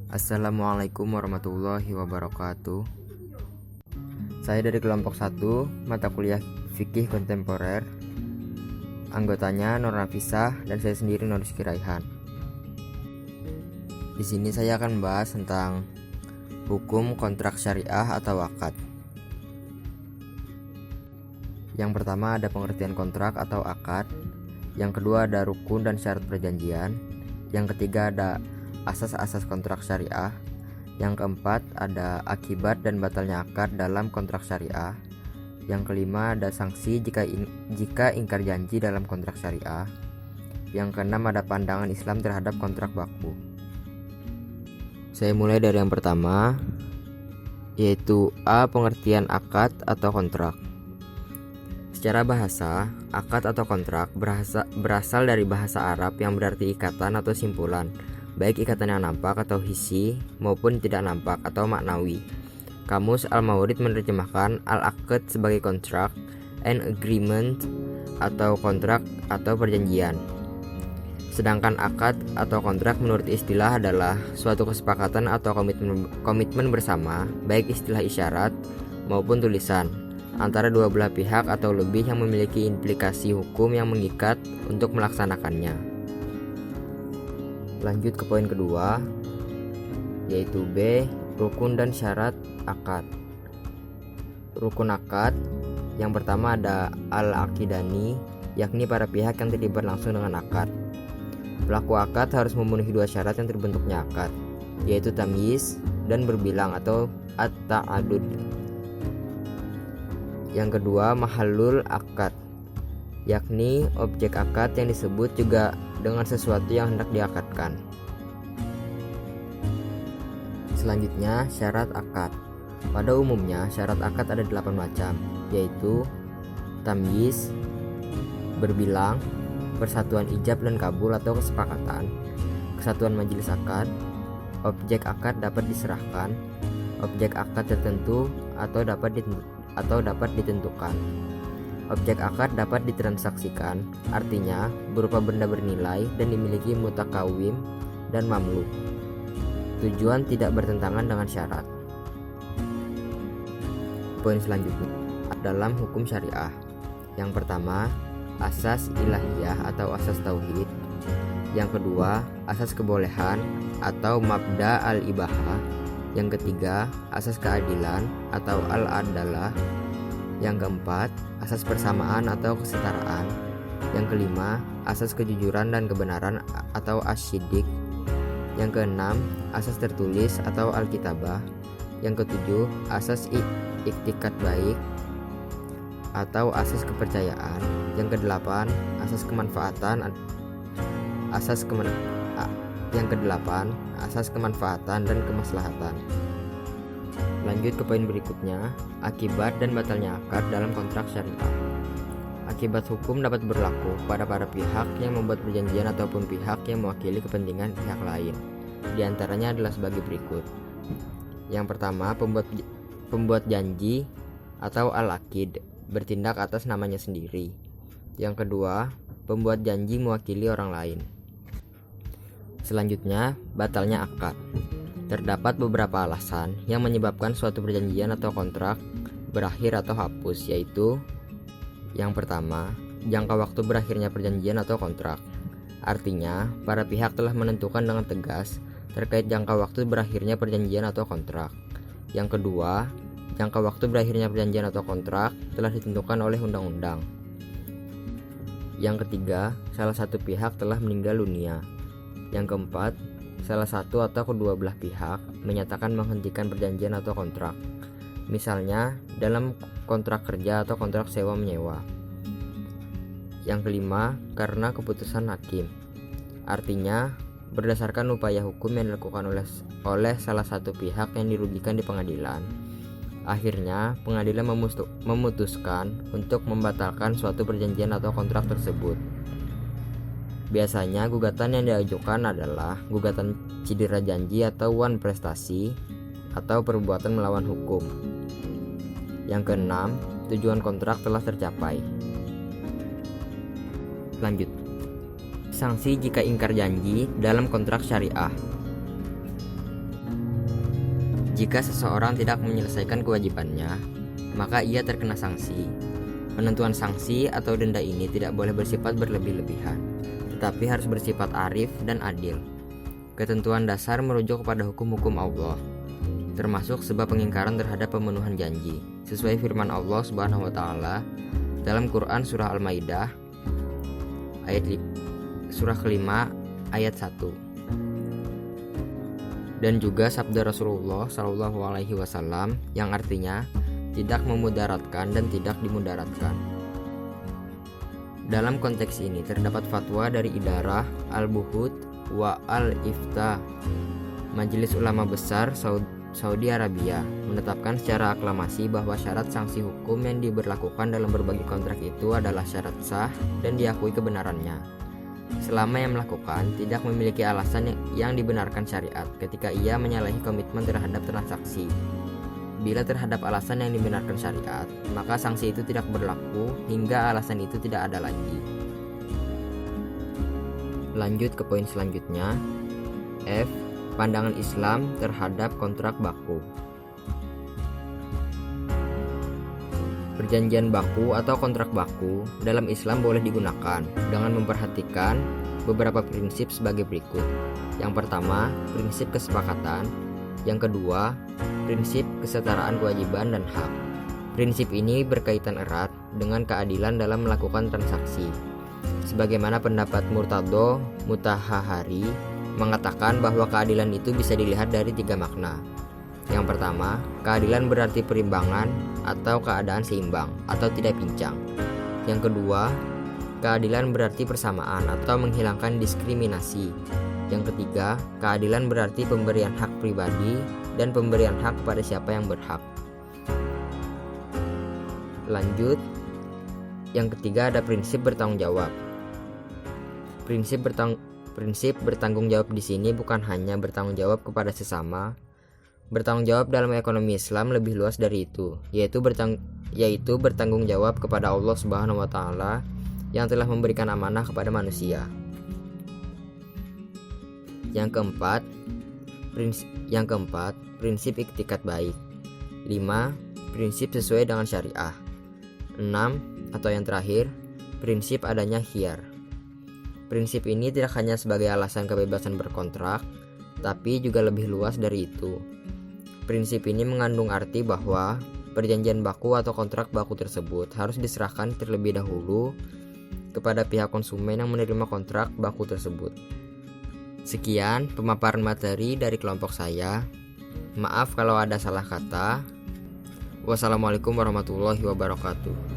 Assalamualaikum warahmatullahi wabarakatuh. Saya dari kelompok 1 mata kuliah Fikih Kontemporer. Anggotanya Nur Nafisah dan saya sendiri Nur Rizky Raihan. Di sini saya akan membahas tentang hukum kontrak syariah atau akad. Yang pertama ada pengertian kontrak atau akad. Yang kedua ada rukun dan syarat perjanjian. Yang ketiga ada asas-asas kontrak syariah. Yang keempat ada akibat dan batalnya akad dalam kontrak syariah. Yang kelima ada sanksi jika ingkar janji dalam kontrak syariah. Yang keenam ada pandangan Islam terhadap kontrak baku. Saya mulai dari yang pertama, yaitu A. Pengertian akad atau kontrak. Secara bahasa, akad atau kontrak berasal dari bahasa Arab yang berarti ikatan atau simpulan, baik ikatan yang nampak atau hissi maupun tidak nampak atau maknawi. Kamus Al-Mawrid menerjemahkan al-aqd sebagai kontrak, an agreement atau kontrak atau perjanjian. Sedangkan akad atau kontrak menurut istilah adalah suatu kesepakatan atau komitmen bersama, baik istilah isyarat maupun tulisan, antara dua belah pihak atau lebih yang memiliki implikasi hukum yang mengikat untuk melaksanakannya. Lanjut ke poin kedua, yaitu B. Rukun dan syarat akad. Rukun akad yang pertama ada al-aqidani, yakni para pihak yang terlibat langsung dengan akad. Pelaku akad harus memenuhi dua syarat yang terbentuknya akad, yaitu tamyiz dan berbilang atau at-ta'adud. Yang kedua mahallul akad, yakni objek akad yang disebut juga dengan sesuatu yang hendak diakadkan. Selanjutnya syarat akad. Pada umumnya syarat akad ada 8 macam, yaitu tamyiz, berbilang, persatuan ijab dan kabul atau kesepakatan, kesatuan majelis akad, objek akad dapat diserahkan, objek akad tertentu atau dapat ditentukan. Objek akad dapat ditransaksikan, artinya berupa benda bernilai dan dimiliki mutakawim dan mamluk. Tujuan tidak bertentangan dengan syarat. Poin selanjutnya dalam hukum syariah. Yang pertama, asas ilahiyah atau asas tauhid. Yang kedua, asas kebolehan atau mabda al-ibahah. Yang ketiga, asas keadilan atau al-adalah. Yang keempat, asas persamaan atau kesetaraan. Yang kelima, asas kejujuran dan kebenaran atau asyidik. Yang keenam, asas tertulis atau alkitabah. Yang ketujuh, asas iktikat baik atau asas kepercayaan. Yang kedelapan, asas kemanfaatan. Yang kedelapan, asas kemanfaatan dan kemaslahatan. Lanjut ke poin berikutnya, akibat dan batalnya akad dalam kontrak syariah. Akibat hukum dapat berlaku pada para pihak yang membuat perjanjian ataupun pihak yang mewakili kepentingan pihak lain. Di antaranya adalah sebagai berikut. Yang pertama, pembuat janji atau al-aqid bertindak atas namanya sendiri. Yang kedua, pembuat janji mewakili orang lain. Selanjutnya, batalnya akad. Terdapat beberapa alasan yang menyebabkan suatu perjanjian atau kontrak berakhir atau hapus, yaitu yang pertama, jangka waktu berakhirnya perjanjian atau kontrak. Artinya, para pihak telah menentukan dengan tegas terkait jangka waktu berakhirnya perjanjian atau kontrak. Yang kedua, jangka waktu berakhirnya perjanjian atau kontrak telah ditentukan oleh undang-undang. Yang ketiga, salah satu pihak telah meninggal dunia. Yang keempat, salah satu atau kedua belah pihak menyatakan menghentikan perjanjian atau kontrak. Misalnya, dalam kontrak kerja atau kontrak sewa-menyewa. Yang kelima, karena keputusan hakim. Artinya, berdasarkan upaya hukum yang dilakukan oleh salah satu pihak yang dirugikan di pengadilan. Akhirnya, pengadilan memutuskan untuk membatalkan suatu perjanjian atau kontrak tersebut. Biasanya, gugatan yang diajukan adalah gugatan cedera janji atau wan prestasi atau perbuatan melawan hukum. Yang keenam, tujuan kontrak telah tercapai. Lanjut. Sanksi jika ingkar janji dalam kontrak syariah. Jika seseorang tidak menyelesaikan kewajibannya, maka ia terkena sanksi. Penentuan sanksi atau denda ini tidak boleh bersifat berlebih-lebihan, tetapi harus bersifat arif dan adil. Ketentuan dasar merujuk kepada hukum-hukum Allah, termasuk sebab pengingkaran terhadap pemenuhan janji, sesuai firman Allah Subhanahu wa taala dalam Quran surah Al-Maidah surah kelima ayat 1. Dan juga sabda Rasulullah Shallallahu alaihi wasallam yang artinya tidak memudaratkan dan tidak dimudaratkan. Dalam konteks ini terdapat fatwa dari Idarah Al-Buhut wa Al-Ifta Majelis Ulama Besar Saudi Arabia menetapkan secara aklamasi bahwa syarat sanksi hukum yang diberlakukan dalam berbagai kontrak itu adalah syarat sah dan diakui kebenarannya, selama yang melakukan tidak memiliki alasan yang dibenarkan syariat ketika ia menyalahi komitmen terhadap transaksi. Bila terhadap alasan yang dibenarkan syariat, maka sanksi itu tidak berlaku hingga alasan itu tidak ada lagi. Lanjut ke poin selanjutnya. F. Pandangan Islam terhadap kontrak baku. Perjanjian baku atau kontrak baku dalam Islam boleh digunakan dengan memperhatikan beberapa prinsip sebagai berikut. Yang pertama, prinsip kesepakatan. Yang kedua, prinsip kesetaraan kewajiban dan hak. Prinsip ini berkaitan erat dengan keadilan dalam melakukan transaksi. Sebagaimana pendapat Murtado Mutahhari mengatakan bahwa keadilan itu bisa dilihat dari 3 makna. Yang pertama, keadilan berarti perimbangan atau keadaan seimbang atau tidak pincang. Yang kedua, keadilan berarti persamaan atau menghilangkan diskriminasi. Yang ketiga, keadilan berarti pemberian hak pribadi dan pemberian hak kepada siapa yang berhak. Lanjut, yang ketiga ada prinsip bertanggung jawab. Prinsip bertanggung jawab di sini bukan hanya bertanggung jawab kepada sesama. Bertanggung jawab dalam ekonomi Islam lebih luas dari itu, yaitu bertanggung jawab kepada Allah Subhanahu wa taala yang telah memberikan amanah kepada manusia. Yang keempat, prinsip iktikat baik. 5. Prinsip sesuai dengan syariah. 6. Atau yang terakhir, prinsip adanya khiyar. Prinsip ini tidak hanya sebagai alasan kebebasan berkontrak, tapi juga lebih luas dari itu. Prinsip ini mengandung arti bahwa perjanjian baku atau kontrak baku tersebut harus diserahkan terlebih dahulu kepada pihak konsumen yang menerima kontrak baku tersebut. Sekian pemaparan materi dari kelompok saya. Maaf kalau ada salah kata. Wassalamualaikum warahmatullahi wabarakatuh.